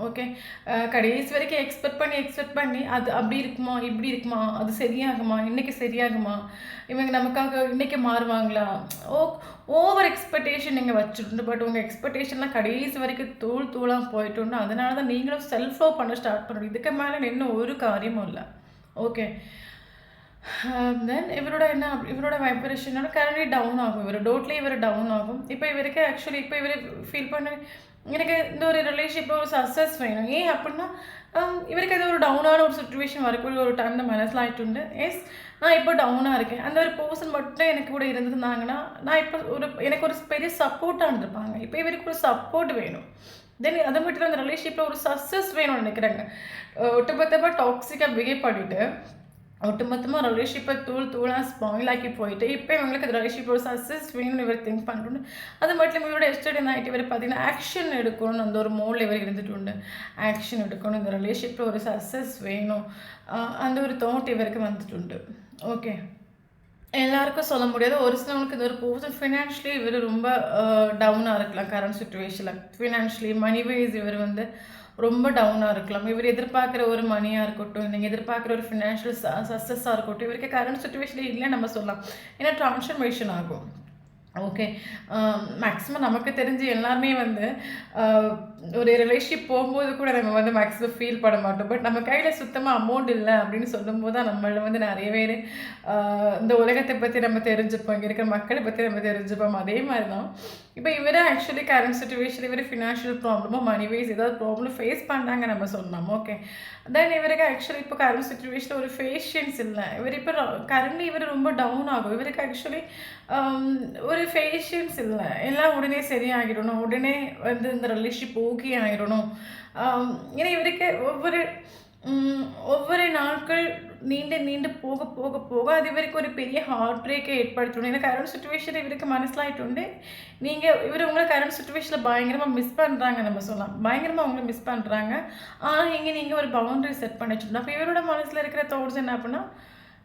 ஓகே. கடைசி வரைக்கும் எக்ஸ்பெக்ட் பண்ணி அது அப்படி இருக்குமா? இப்படி இருக்குமா? அது சரியாகுமா? இன்னைக்கு சரியாகுமா? இவங்க நமக்காக இன்னைக்கு மாறுவாங்களா? ஓ ஓவர் எக்ஸ்பெக்டேஷன் நீங்க வச்சுருந்து. பட் உங்க எக்ஸ்பெக்டேஷன்லாம் கடைசி வரைக்கும் தூள் தூளா போயிட்டுண்டு. அதனால தான் நீங்களும் செல்ஃப் லவ் பண்ண ஸ்டார்ட் பண்ணணும். இதுக்கு மேல நின்னு ஒரு காரியமும் இல்ல. ஓகே. தென் இவரோட வைப்ரேஷனோட கரண்ட்லி டவுன் ஆகும். இவர் டவுன் ஆகும். இப்போ இவருக்கு ஆக்சுவலி இப்போ இவர் ஃபீல் பண்ண எனக்கு இந்த ஒரு ரிலேஷன்ஷிப்பில் ஒரு சக்ஸஸ் வேணும். ஏன் அப்படின்னா இவருக்கு அது ஒரு டவுனான ஒரு சுச்சுவேஷன் வரக்கூடிய ஒரு டைம் தான் மனசில் ஆகிட்டுண்டு. எஸ் நான் இப்போ டவுனாக இருக்கேன். அந்த ஒரு பர்சன் மட்டும் எனக்கு கூட இருந்திருந்தாங்கன்னா நான் இப்போ எனக்கு ஒரு பெரிய சப்போர்ட்டாக இருந்திருப்பாங்க. இப்போ இவருக்கு ஒரு சப்போர்ட் வேணும். தென் அது மட்டும் அந்த ரிலேஷன்ஷிப்பில் ஒரு சக்ஸஸ் வேணும்னு நினைக்கிறாங்க. ஒட்டுமொத்தமாக டாக்ஸிக்காக பிஹேவ் பண்ணிவிட்டு ஒட்டுமொத்தமாக ரிலேஷன்ஷிப்பை தூளாக ஸ்பாயில் ஆக்கி போயிட்டு இப்போ இவங்களுக்கு அந்த ரிலேஷன்ஷிப்போட சக்ஸஸ் வேணும்னு இவர் திங்க் பண்ணுறோன்னு. அது மட்டும் இவரோட எஸ்டர்டே நைட் இவர் பார்த்தீங்கன்னா ஆக்ஷன் எடுக்கணும்னு அந்த ஒரு மோடில் இவர் இருந்துட்டு உண்டு. ஆக்ஷன் எடுக்கணும், இந்த ரிலேஷன்ஷிப்பில் ஒரு சக்ஸஸ் வேணும், அந்த ஒரு தாட் இவருக்கு வந்துட்டு உண்டு. ஓகே. எல்லாருக்கும் சொல்ல முடியாது. ஒரு சிலவங்களுக்கு இந்த ஒரு பர்சன் ஃபினான்ஷியலி இவர் ரொம்ப டவுனாக இருக்கலாம். கரண்ட் சுச்சுவேஷனில் ஃபினான்ஷியலி மணி வைஸ் இவர் வந்து ரொம்ப டவுனாக இருக்கலாம். இவர் எதிர்பார்க்குற ஒரு மணியாக இருக்கட்டும், நீங்கள் எதிர்பார்க்குற ஒரு ஃபினான்ஷியல் சக்ஸஸாக இருக்கட்டும், இவருக்கு கரண்ட் சுச்சுவேஷனில் இல்லைன்னு நம்ம சொல்லலாம். ஏன்னா ட்ரான்ஸ்ஃபர்மேஷன் ஆகும். ஓகே. மேக்ஸிமம் நமக்கு தெரிஞ்சு எல்லாருமே வந்து ஒரு ரிலேஷன்ஷிப் போகும்போது கூட நம்ம வந்து மேக்ஸிமம் ஃபீல் பண்ண மாட்டோம். பட் நம்ம கையில் சுத்தமாக அமௌண்ட் இல்லை அப்படின்னு சொல்லும்போது தான் நம்மள வந்து நிறைய பேர் இந்த உலகத்தை பற்றி நம்ம தெரிஞ்சுப்போம், இங்கே இருக்கிற மக்களை பற்றி நம்ம தெரிஞ்சுப்போம். அதே மாதிரி தான் இப்போ இவரை ஆக்சுவலி கரண்ட் சுச்சுவேஷன் இவர் ஃபினான்ஷியல் ப்ராப்ளமோ மணி வைஸ் ஏதாவது ப்ராப்ளம் ஃபேஸ் பண்ணாங்க நம்ம சொன்னோம். ஓகே. தென் இவருக்கு ஆக்சுவலி இப்போ கரண்ட் சுச்சுவேஷனில் ஒரு பேஷன்ஸ் இல்லை. இப்போ கரண்ட்லி இவர் ரொம்ப டவுன் ஆகும். இவருக்கு ஆக்சுவலி ஒரு பேஷன்ஸ் இல்லை. எல்லாம் உடனே சரியாகிடணும், உடனே வந்து இந்த ரிலேஷன்ஷிப் ஓகே ஆகிடணும். ஏன்னா இவருக்கு ஒவ்வொரு நாட்கள் நீண்டு நீண்டு போக போக போக அது இவருக்கு ஒரு பெரிய ஹார்ட் பிரேக்கை ஏற்படுத்தணும். ஏன்னா கரண்ட் சுச்சுவேஷன் இவருக்கு மனசிலாயிட்டு இவர் உங்களை கரண்ட் சுச்சுவேஷனில் பயங்கரமாக மிஸ் பண்ணுறாங்க நம்ம சொல்லலாம். பயங்கரமாக அவங்கள மிஸ் பண்ணுறாங்க. ஆனால் நீங்கள் ஒரு பவுண்டரி செட் பண்ணி வச்சுருந்தோம். அப்போ இவரோட மனசில் இருக்கிற தாட்ஸ் என்ன அப்படின்னா,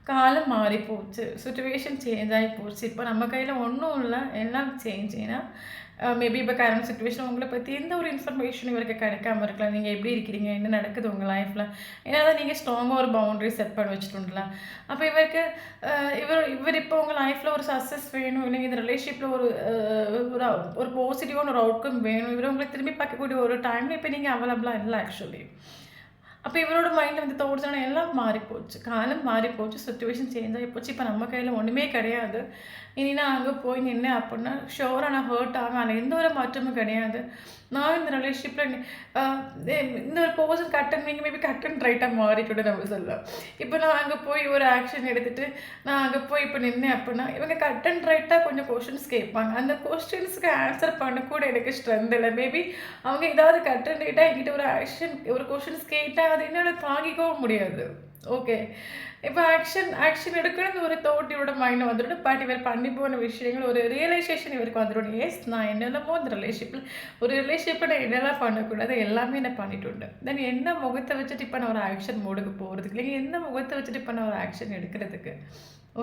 காலம் மாறி போச்சு, சுச்சுவேஷன் சேஞ்ச் ஆகி போச்சு, இப்போ நம்ம கையில் ஒன்றும் இல்லை, எல்லாம் சேஞ்ச். ஏன்னா மேபி இப்போ கரண்ட் சுச்சுவேஷன் உங்களை பற்றி எந்த ஒரு இன்ஃபர்மேஷன் இவருக்கு கிடைக்காம இருக்கலாம். நீங்கள் எப்படி இருக்கிறீங்க, என்ன நடக்குது உங்கள் லைஃப்பில், ஏன்னா தான் நீங்கள் ஸ்ட்ராங்காக ஒரு பவுண்டரி செட் பண்ணி வச்சுட்டுல. அப்போ இவருக்கு இவர் இப்போ உங்கள் லைஃப்பில் ஒரு சக்ஸஸ் வேணும், இல்லைங்க இந்த ரிலேஷன்ஷிப்பில் ஒரு பாசிட்டிவான ஒரு அவுட்கம் வேணும், இவர் உங்களை திரும்பி பார்க்கக்கூடிய ஒரு டைமில் இப்போ நீங்கள் அவைலபிளாக இல்லை ஆக்சுவலி. அப்போ இவரோட மைண்டில் வந்து தாட்ஸ் ஆனால் எல்லாம் மாறிப்போச்சு, காலம் மாறிப்போச்சு, சுச்சுவேஷன் சேஞ்ச் ஆகி போச்சு. இப்போ நம்ம கையில் ஒன்றுமே கிடையாது. இனி நான் அங்கே போய் நின்னேன் அப்படின்னா ஷோராக நான் ஹர்ட் ஆகும். அதில் எந்த ஒரு மாற்றமும் கிடையாது. நான் இந்த ரிலேஷன்ஷிப்பில் இந்த ஒரு person cut and maybe cut and ரைட்டாக மாறிக்கூட நம்ம சொல்லலாம். இப்போ நான் அங்கே போய் ஒரு ஆக்ஷன் எடுத்துகிட்டு நான் அங்கே போய் இப்போ நின்னேன் அப்படின்னா இவங்க கட் அண்ட் ரைட்டாக கொஞ்சம் கொஷின்ஸ் கேட்பாங்க. அந்த கொஸ்டின்ஸுக்கு ஆன்சர் பண்ணக்கூட எனக்கு ஸ்ட்ரென்த் இல்லை. மேபி அவங்க ஏதாவது கட் அண்ட் ரைட்டாக என்கிட்ட ஒரு கொஷின்ஸ் கேட்டால் அது என்னால் தாங்கிக்கவும் முடியாது. ஓகே, இப்போ ஆக்ஷன் எடுக்கணும்னு ஒரு தாட் இவரோட மைண்டில் வந்துடும். பட் இவர் பண்ணி போன விஷயங்கள் ஒரு ரியலைசேஷன் இவருக்கு வந்துடும். எஸ், நான் என்னென்னமோ இந்த ரிலேஷன்ஷிப்பில் நான் என்னெல்லாம் பண்ணக்கூடாது எல்லாமே நான் பண்ணிட்டு உண்டு. தென் என்ன முகத்தை வச்சுட்டு இப்போ நான் ஒரு ஆக்ஷன் மோடுக்கு போகிறதுக்கு, இல்லைங்க எந்த முகத்தை வச்சுட்டு இப்போ நான் ஒரு ஆக்ஷன் எடுக்கிறதுக்கு.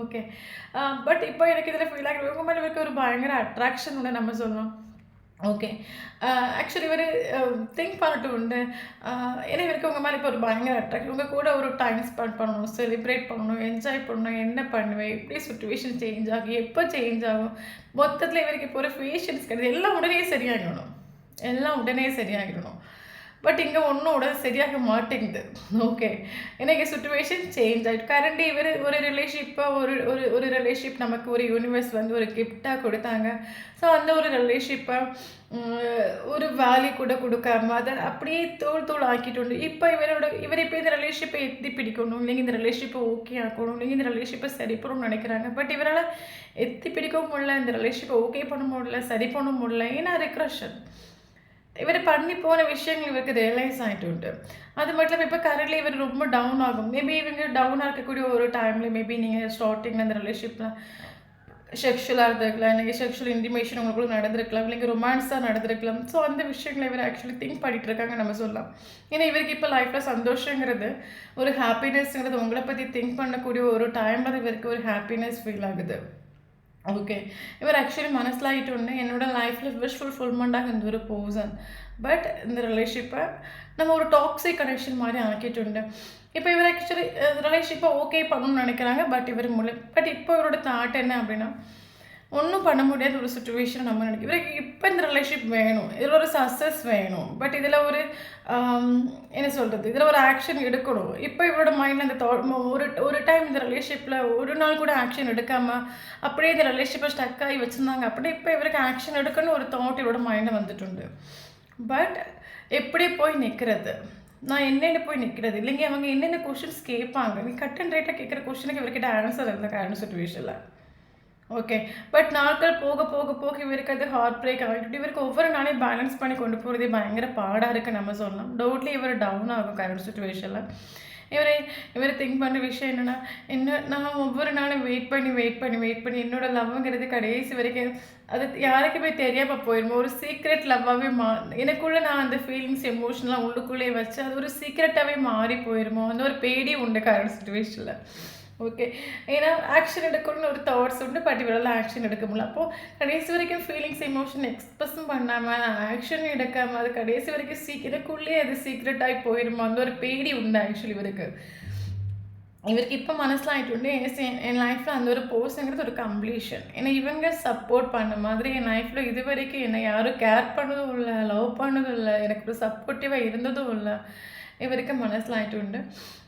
ஓகே, பட் இப்போ எனக்கு இதில் ஃபீல் ஆகிற இவங்க மேலே இருக்க ஒரு பயங்கர அட்ராக்ஷன் உண்டு நம்ம சொல்லலாம். ஓகே, ஆக்சுவலி இவர் திங்க் பண்ணிட்டு உண்டு. ஏன்னா இவருக்கு உங்கள் மேலே இப்போ ஒரு பயங்கர அட்ராக்ஷன். உங்கள் கூட ஒரு டைம் ஸ்பெண்ட் பண்ணணும், செலிப்ரேட் பண்ணணும், என்ஜாய் பண்ணணும். என்ன பண்ணுவேன், எப்படி சுச்சுவேஷன் சேஞ்ச் ஆகும், எப்போ சேஞ்ச் ஆகும், மொத்தத்தில் இவருக்கு இப்போ ஒரு பேஷன்ஸ் கிடையாது. எல்லாம் உடனே சரியாகிடணும். பட் இங்கே ஒன்றும் உடனே சரியாக மாட்டேங்குது. ஓகே, எனக்கு சுச்சுவேஷன் சேஞ்ச் ஆகிட்டு கரண்ட்லி இவர் ஒரு ரிலேஷன்ஷிப் நமக்கு ஒரு யூனிவர்ஸ் வந்து ஒரு கிஃப்டாக கொடுத்தாங்க. ஸோ அந்த ஒரு ரிலேஷன்ஷிப்பை ஒரு வேல்யூ கூட கொடுக்காம அதை அப்படியே தூள் ஆக்கிட்டு உண்டு. இப்போ இவர் இப்போ இந்த ரிலேஷன்ஷிப்பை எத்தி பிடிக்கணும், இல்லைங்க இந்த ரிலேஷன்ஷிப்பை ஓகே ஆக்கணும், இல்லைங்க இந்த ரிலேஷன்ஷிப்பை சரி பண்ணணும்னு நினைக்கிறாங்க. பட் இவரால் எத்தி பிடிக்கவும் முடியல, இந்த ரிலேஷன்ஷிப்பை ஓகே பண்ண முடியல, சரி பண்ண முடியல. ஏன்னா ரெக்ரெஷன் இவர் பண்ணி போன விஷயங்கள் இவருக்கு ரியலைஸ் ஆகிட்டு உண்டு. அது மட்டும் இல்லாமல் இப்போ கரண்ட்லி இவர் ரொம்ப டவுன் ஆகும். மேபி இவங்க டவுனாக இருக்கக்கூடிய ஒரு டைமில் மேபி நீங்கள் ஸ்டார்டிங்கில் அந்த ரிலேஷன்ஷிப்பில் செக்ஷுவலாக இருந்திருக்கலாம், இன்றைக்கி செக்ஷுவல் இன்டிமேஷன் உங்களுக்கு நடந்திருக்கலாம், இல்லைங்க ரொமான்ஸாக நடந்திருக்கலாம். ஸோ அந்த விஷயங்களை இவர் ஆக்சுவலி திங்க் பண்ணிகிட்டு இருக்காங்க நம்ம சொல்லலாம். ஏன்னா இவருக்கு இப்போ லைஃப்பில் சந்தோஷங்கிறது ஒரு ஹாப்பினஸ்ங்கிறது உங்களை பற்றி திங்க் பண்ணக்கூடிய ஒரு டைமில் இவருக்கு ஒரு ஹாப்பினஸ் ஃபீல் ஆகுது. ஓகே, இவர் ஆக்சுவலி மனசிலாகிட்டு உண்டு என்னோட லைஃப்பில் விஷ் ஃபுல்ஃபில்மெண்ட்டாக இந்த ஒரு பர்சன். பட் இந்த ரிலேஷன்ஷிப்பை நம்ம ஒரு டாக்ஸிக் கனெக்ஷன் மாதிரி ஆக்கிட்டு உண்டு. இப்போ இவர் ஆக்சுவலி ரிலேஷன்ஷிப்பை ஓகே பண்ணணும்னு நினைக்கிறாங்க. பட் இப்போ இவரோட தாட் என்ன அப்படின்னா ஒன்றும் பண்ண முடியாத ஒரு சுச்சுவேஷன் நம்ம நினைக்கிறோம். இவருக்கு இப்போ இந்த ரிலேஷன்ஷிப் வேணும், இதில் ஒரு சக்ஸஸ் வேணும். பட் இதில் ஒரு என்ன சொல்கிறது, இதில் ஒரு ஆக்ஷன் எடுக்கணும். இப்போ இவரோட மைண்டில் அந்த ஒரு டைம் இந்த ரிலேஷன்ஷிப்பில் ஒரு நாள் கூட ஆக்ஷன் எடுக்காமல் அப்படியே இந்த ரிலேஷன்ஷிப்பை ஸ்டக் ஆகி வச்சுருந்தாங்க. அப்படியே இப்போ இவருக்கு ஆக்ஷன் எடுக்கணும்னு ஒரு தாட் இவரோட மைண்டில் வந்துட்டு. பட் எப்படி போய் நிற்கிறது, நான் என்னென்ன போய் நிற்கிறது, இல்லைங்க அவங்க என்னென்ன கொஷின்ஸ் கேட்பாங்க, நீ கட் அண்ட் ரைட்டாக கேட்குற கொஷனுக்கு இவர்கிட்ட ஆன்சர் இல்லை கரண்ட் சுச்சுவேஷனில். ஓகே, பட் நாட்கள் போக போக போக இவருக்கு அது ஹார்ட் பிரேக் ஆகிட்டு இவருக்கு ஒவ்வொரு நாளையும் பேலன்ஸ் பண்ணி கொண்டு போகிறதே பயங்கர பாடாக இருக்குது நம்ம சொல்லலாம். டவுட்லி இவர் டவுன் ஆகும் கரண்ட் சுச்சுவேஷனில். இவர் திங்க் பண்ணுற விஷயம் என்னென்னா, நான் ஒவ்வொரு நாளும் வெயிட் பண்ணி என்னோட லவ்ங்கிறது கடைசி வரைக்கும் அது யாருக்குமே தெரியாமல் போயிடுமோ, ஒரு சீக்ரெட் லவ்வாகவே எனக்குள்ளே நான் அந்த ஃபீலிங்ஸ் எமோஷனலாக உள்ளுக்குள்ளேயே வச்சு அது ஒரு சீக்ரெட்டாகவே மாறி போயிடுமோ, அந்த ஒரு பேடி உண்டு கரண்ட் சுச்சுவேஷனில். ஓகே, ஏன்னா ஆக்ஷன் எடுக்கணும்னு ஒரு தாட்ஸ் உண்டு. பட் இவரால் ஆக்ஷன் எடுக்க முடியல. அப்போது கடைசி வரைக்கும் ஃபீலிங்ஸ் எமோஷன் எக்ஸ்பிரஸும் பண்ணாமல் ஆக்ஷன் எடுக்காமல் அது கடைசி வரைக்கும் எனக்குள்ளேயே அது சீக்ரெட்டாகி போயிடுமோ, அந்த ஒரு பேடி உண்டு ஆக்சுவலி இவருக்கு இப்போ மனசில் ஆகிட்டு உண்டு. என் லைஃப்பில் அந்த ஒரு போர்ஸுங்கிறது ஒரு கம்ப்ளீஷன். ஏன்னா இவங்க சப்போர்ட் பண்ண மாதிரி என் லைஃப்பில் இது வரைக்கும் என்னை யாரும் கேர் பண்ணதும் இல்லை, லவ் பண்ணதும் இல்லை, எனக்கு ஒரு சப்போர்ட்டிவாக இருந்ததும் இல்லை. இவருக்கு மனசில் ஆகிட்டு உண்டு.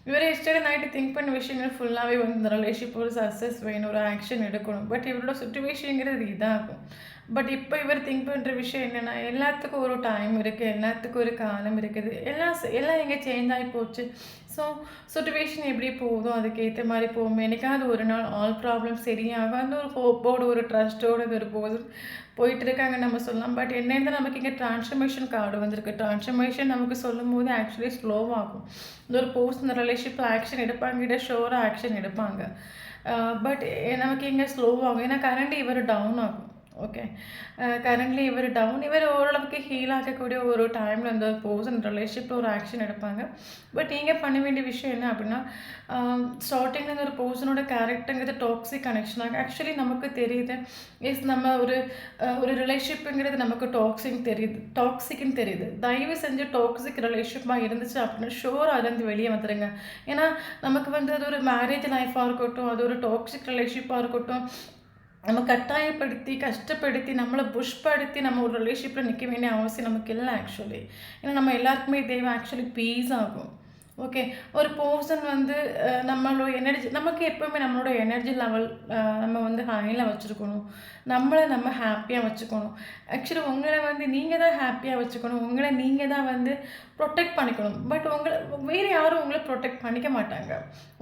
இவர் எஸ்டர்டே நைட்டு திங்க் பண்ண விஷயங்கள் ஃபுல்லாகவே வந்து இந்த ரிலேஷன்ஷிப் ஒரு சக்ஸஸ் வேணும், ஒரு ஆக்ஷன் எடுக்கணும். பட் இவரோட சுச்சுவேஷனுங்கிறது இதாகும். பட் இப்போ இவர் திங்க் பண்ணுற விஷயம் என்னென்னா, எல்லாத்துக்கும் ஒரு டைம் இருக்குது, எல்லாத்துக்கும் ஒரு காலம் இருக்குது, எல்லாம் எங்கே சேஞ்ச் ஆகி போச்சு. ஸோ சுச்சுவேஷன் எப்படி போகுதோ அதுக்கேற்ற மாதிரி போகும். எனக்காவது ஒரு நாள் ஆல் ப்ராப்ளம் சரியாகும், அந்த ஒரு ஹோப்போடு ஒரு ட்ரஸ்ட்டோடு ஒரு போதும் போயிட்டு இருக்காங்க நம்ம சொல்லலாம். பட் என்னென்ன நமக்கு இங்கே ட்ரான்ஸ்ஃபர்மேஷன் கார்டு வந்திருக்கு. ட்ரான்ஸ்ஃபர்மேஷன் நமக்கு சொல்லும் போது ஆக்சுவலி ஸ்லோவாகும். இந்த ஒரு பர்சனல் ரிலேஷன்ஷிப்பில் ஆக்ஷன் எடுப்பாங்க, இதை ஷோராக ஆக்ஷன் எடுப்பாங்க. பட் நமக்கு இங்கே ஸ்லோவாகும். ஏன்னா கரண்ட் இவர் டவுன் ஆகும். ஓகே, கரண்ட்லி இவர் ஓரளவுக்கு ஹீல் ஆகக்கூடிய ஒரு டைமில் இந்த பர்சன் ரிலேஷன்ஷிப்பில் ஒரு ஆக்ஷன் எடுப்பாங்க. பட் நீங்கள் பண்ண வேண்டிய விஷயம் என்ன அப்படின்னா, ஸ்டார்டிங்கில் இந்த ஒரு பர்சனோட கேரக்டருங்கிறது டாக்ஸிக் கனெக்ஷன் ஆகும். ஆக்சுவலி நமக்கு தெரியுது நம்ம ஒரு ரிலேஷன்ஷிப்புங்கிறது நமக்கு டாக்ஸிக்னு தெரியுது. தயவு செஞ்சு டாக்ஸிக் ரிலேஷன்ஷிப்பாக இருந்துச்சு அப்படின்னா ஷோர் அதுலேருந்து வெளியே வந்துடுங்க. ஏன்னா நமக்கு வந்து அது ஒரு மேரேஜ் லைஃபாக இருக்கட்டும், அது ஒரு டாக்ஸிக் ரிலேஷன்ஷிப்பாக இருக்கட்டும், நம்ம கட்டாயப்படுத்தி கஷ்டப்படுத்தி நம்மளை புஷ்படுத்தி நம்ம ஒரு ரிலேஷன்ஷிப்பில் நிற்க வேண்டிய அவசியம் நமக்கு இல்லை ஆக்சுவலி. ஏன்னா நம்ம எல்லாருக்குமே தேவை ஆக்சுவலி பீஸ் ஆகும். ஓகே. ஒரு பெர்சன் வந்து நம்மளோட எனர்ஜி நமக்கு எப்பவுமே நம்மளோட எனர்ஜி லெவல் நம்ம வந்து ஹைல வச்சுருக்கணும். நம்மள நம்ம ஹேப்பியா வச்சுக்கணும். ஆக்சுவலி உங்கள வந்து நீங்க தான் ஹேப்பியா வச்சுக்கணும். உங்கள நீங்க தான் வந்து புரொடெக்ட் பண்ணிக்கணும். பட் வேறு யாரும் உங்கள புரொடெக்ட் பண்ணிக்க மாட்டாங்க.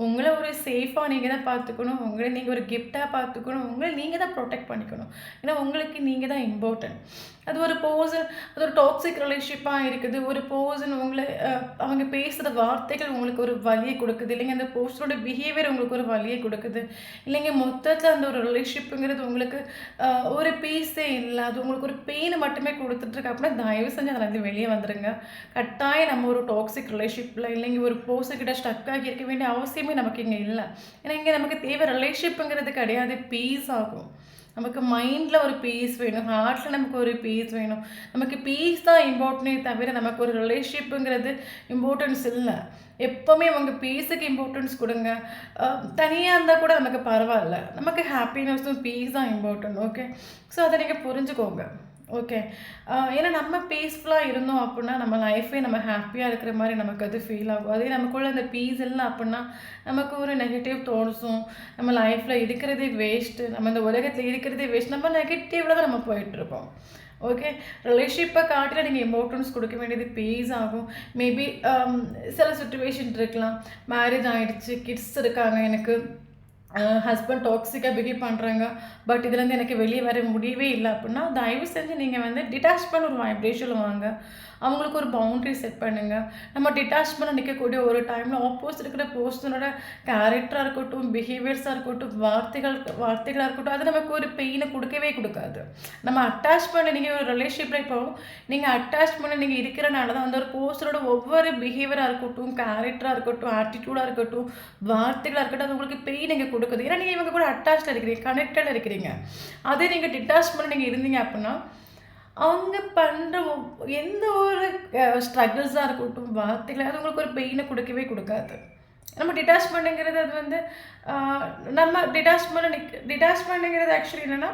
உங்கள ஒரு சேஃபா நீங்க தான் பார்த்துக்கணும். உங்கள நீங்க ஒரு கிஃப்ட்டா பார்த்துக்கணும். உங்கள நீங்க தான் புரொடெக்ட் பண்ணிக்கணும். ஏன்னா உங்களுக்கு நீங்க தான் இம்பார்ட்டன்ட். அது ஒரு பெர்சன் அது ஒரு டாக்ஸிக் ரிலேஷன்ஷிப்பா இருக்குது. ஒரு பெர்சன் உங்கள அவங்க பேசுற வார்த்தைகள் உங்களுக்கு ஒரு வலிய குடுக்குது. இல்லைங்க அந்த பெர்சனோட பிஹேவியர் உங்களுக்கு ஒரு வலிய குடுக்குது. இல்லைங்க மொத்தத்துல அந்த ஒரு ரிலேஷன்ஷிப்ங்கிறது உங்களுக்கு ஒரு பீஸே இல்ல. அது உங்களுக்கு ஒரு பெயின மட்டுமே குடுத்துட்டுருக்கு அப்படின்னா, தயவு செஞ்சு அதுலருந்து வெளிய வந்துருங்க. கட்டாயம் நம்ம ஒரு டாக்ஸிக் ரிலேஷன்ஷிப்ல இல்லைங்க ஒரு பெர்சன் கிட்ட ஸ்டக் ஆகி இருக்க வேண்டிய அவசியமே நமக்கு இங்க இல்ல. ஏன்னா இங்க நமக்கு தேவை ரிலேஷன்ஷிப்ங்கிறது கிடையாது. பீஸ் ஆகும். நமக்கு மைண்ட்ல ஒரு பீஸ் வேணும். ஹார்ட்ல நமக்கு ஒரு பீஸ் வேணும். நமக்கு பீஸ் தான் இம்பார்ட்டனே தவிர, நமக்கு ஒரு ரிலேஷன்ஷிப்புங்கிறது இம்பார்ட்டன்ஸ் இல்ல. எப்பவுமே உங்க பீஸுக்கு இம்பார்ட்டன்ஸ் குடுங்க. தனியா இருந்தா கூட நமக்கு பரவால்ல. நமக்கு ஹாப்பினஸும் பீஸ் தான் இம்பார்ட்டன்ட். ஓகே. ஸோ அத நீங்க புரிஞ்சுக்கோங்க. ஓகே. ஏன்னா நம்ம பீஸ்ஃபுல்லா இருந்தோம் அப்புட்ன்னா, நம்ம லைஃபே நம்ம ஹேப்பியா இருக்கிற மாரி நமக்கு அது ஃபீல் ஆகும். அதே நமக்குள்ள அந்த பீஸ் இல்ல அப்புட்ன்னா, நமக்கு ஒரு நெகட்டிவ் தாட்ஸும், நம்ம லைஃப்ல இருக்கிறதே வேஸ்ட்டு. நம்ம இந்த உலகத்துல இருக்கிறதே வேஸ்ட். நம்ம நெகட்டிவ்ல தான் நம்ம போயிட்டுருப்போம். ஓகே. ரிலேஷன்ஷிப்ப காட்டிலும் நீங்க இம்பார்ட்டன்ஸ் குடுக்க வேண்டியது பீஸ் ஆகும். மேபி சில சிச்சுவேஷன் இருக்கலாம். மேரேஜ் ஆயிடுச்சு, கிட்ஸ் இருக்காங்க எனக்கு. ஹஸ்பண்ட் டாக்ஸிக்கா பிஹேவ் பண்றாங்க. பட் இதுலேருந்து எனக்கு வெளிய வர முடியவே இல்ல அப்புட்ன்னா, தயவு செஞ்சு நீங்க வந்து டிட்டாச்மென்ட் ஒரு வைப்ரேஷன்ல வாங்க. அவங்களுக்கு ஒரு பவுண்டரி செட் பண்ணுங்க. நம்ம டிட்டாச்மென்ட்ல நிக்கக்கூடிய ஒரு டைம்ல ஆப்போசிட் இருக்கிற பெர்சனோட கேரக்டரா இருக்கட்டும், பிஹேவியர்ஸா இருக்கட்டும், வார்த்தைகளா இருக்கட்டும், அது நமக்கு ஒரு பெயின குடுக்கவே குடுக்காது. நம்ம அட்டாச்மென்ட் நீங்க ஒரு ரிலேஷன்ஷிப்ல இப்போ நீங்க அட்டாச்மென்ட்ல நீங்க இருக்கிறனால தான் அந்த ஒரு பெர்சனோட ஒவ்வொரு பிஹேவியரா இருக்கட்டும், கேரக்டரா இருக்கட்டும், ஆட்டிட்யூடா இருக்கட்டும், வார்த்தைகளா இருக்கட்டும், அது உங்களுக்கு பெயின் இங்க குடுக்குது. ஏன்னா நீங்க இவங்க கூட அட்டாச்ட்ல இருக்கிறீங்க, கனெக்டட்ல இருக்கிறீங்க. அதே நீங்க டிட்டாச்மென்ட்ல நீங்க இருந்தீங்க அப்புட்ன்னா, அவங்க பண்ற எந்த ஒரு ஸ்ட்ரகிள்ஸா இருக்கட்டும், வார்த்தைகளா அது உங்களுக்கு ஒரு பெயின குடுக்கவே குடுக்காது. நம்ம டிட்டாச்மென்ட்ங்கிறது அது வந்து அ நம்ம டிட்டாச்மென்ட்ங்கிறது ஆக்சுவலி என்னன்னா,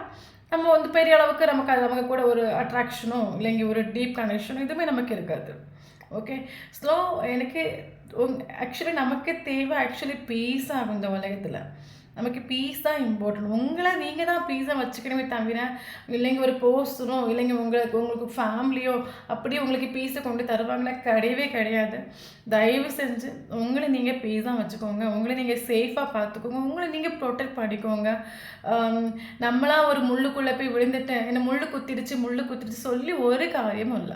நம்ம வந்து பெரிய அளவுக்கு நமக்கு அது அவங்க கூட ஒரு அட்ராக்ஷனோ, இல்லைங்க ஒரு டீப் கனெக்ஷனோ எதுவுமே நமக்கு இருக்காது. ஓகே. ஸோ எனக்கு ஆக்சுவலி நமக்கு தேவை ஆக்சுவலி பீஸ் ஆகும் இந்த உலகத்துல. நமக்கு பீஸ் தான் இம்பார்ட்டன்ட். உங்கள நீங்க தான் பீஸா வச்சுக்கணுமே தவிர, இல்லைங்க ஒரு பெர்சனோ, இல்லைங்க உங்களுக்கு உங்களுக்கு ஃபேமிலியோ அப்படியே உங்களுக்கு பீஸ கொண்டு தருவாங்கன்னா கிடையவே கிடையாது. தயவு செஞ்சு உங்கள நீங்க பீஸா வச்சுக்கோங்க. உங்கள நீங்க சேஃபா பார்த்துக்கோங்க. உங்கள நீங்க புரொடெக்ட் பண்ணிக்கோங்க. நம்மளா ஒரு முள்ளுக்குள்ள போய் விழுந்துட்டேன், என்ன முள்ளு குத்திருச்சு சொல்லி ஒரு காரியமும் இல்ல.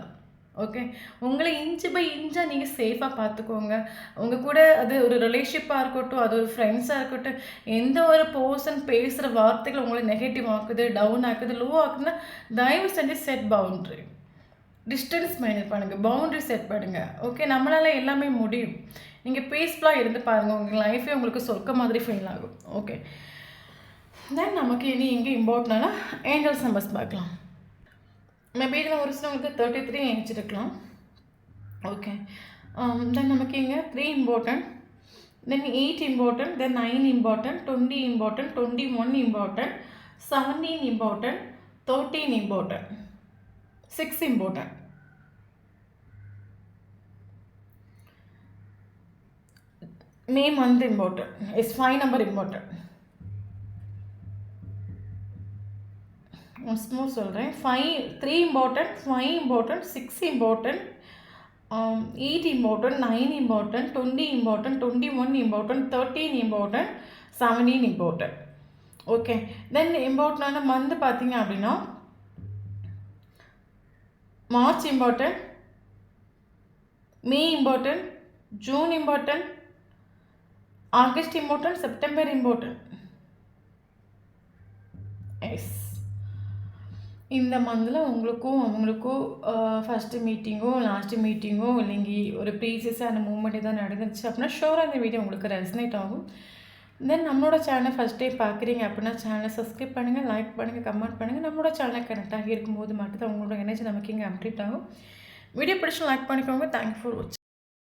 ஓகே. உங்கள இன்ச் பை இன்ச்சா நீங்க சேஃபா பார்த்துக்கோங்க. உங்க கூட அது ஒரு ரிலேஷன்ஷிப்பா இருக்கட்டும், அது ஒரு ஃப்ரெண்ட்ஸா இருக்கட்டும், எந்த ஒரு பெர்சன் பேசுற வார்த்தைகள் உங்கள நெகட்டிவ் ஆக்குது, டவுன் ஆக்குது, லோ ஆக்குதுன்னா, தயவு செஞ்சு செட் பவுண்டரி. டிஸ்டன்ஸ் மெயின்டெயின் பண்ணுங்க. பவுண்டரி செட் பண்ணுங்க. ஓகே. நம்மளால எல்லாமே முடியும். நீங்க பீஸ்ஃபுல்லா இருந்து பாருங்க. உங்க லைஃபே உங்களுக்கு சொர்க்கம் மாதிரி ஃபீல் ஆகும். ஓகே. தென் நமக்கு இனி எங்க இம்பார்ட்டன்ட்னா ஏஞ்சல்ஸ் நம்பர்ஸ் பார்க்கலாம். மேபி இதில் ஒரு சிலவங்களுக்கு 33 ஏஞ்சிருக்கலாம். ஓகே. தென் நமக்கு இங்கே 3 important, then 8 important, then 9 important, 20 important, 21 important, 17 important, 13 important, 6 important. May month important. Is 5 number important. Once more சொல்கிறேன். 3 important, 5 important, 6 important, 8 important, 9 important, 20 important, 21 important, 13 important, 17 important. Okay. Then இம்பார்ட்டன்டான month பார்த்தீங்க அப்படின்னா, March important, May important, June important, August important, September important. Yes. இந்த மந்தில் உங்களுக்கும் அவங்களுக்கும் first மீட்டிங்கோ last மீட்டிங்கோ இல்லைங்கி ஒரு ப்ரீசியஸான moment எதாவது நடந்துச்சு அப்படின்னா ஷோராக இந்த வீடியோ உங்களுக்கு ரெசனேட் ஆகும். தென் நம்மளோட சேனலை ஃபஸ்ட் டைம் பார்க்குறீங்க அப்படின்னா சேனலை சப்ஸ்கிரைப் பண்ணுங்கள், லைக் பண்ணுங்கள், கமெண்ட் பண்ணுங்கள். நம்மளோட சேனலை கனெக்ட் ஆகி இருக்கும்போது மட்டும் தான் உங்களோட எனர்ஜி நமக்கு இங்கே அப்டேட் ஆகும். வீடியோ பிடிச்சி லைக் பண்ணிக்கோங்க. தேங்க்யூ ஃபார் வாட்சிங்.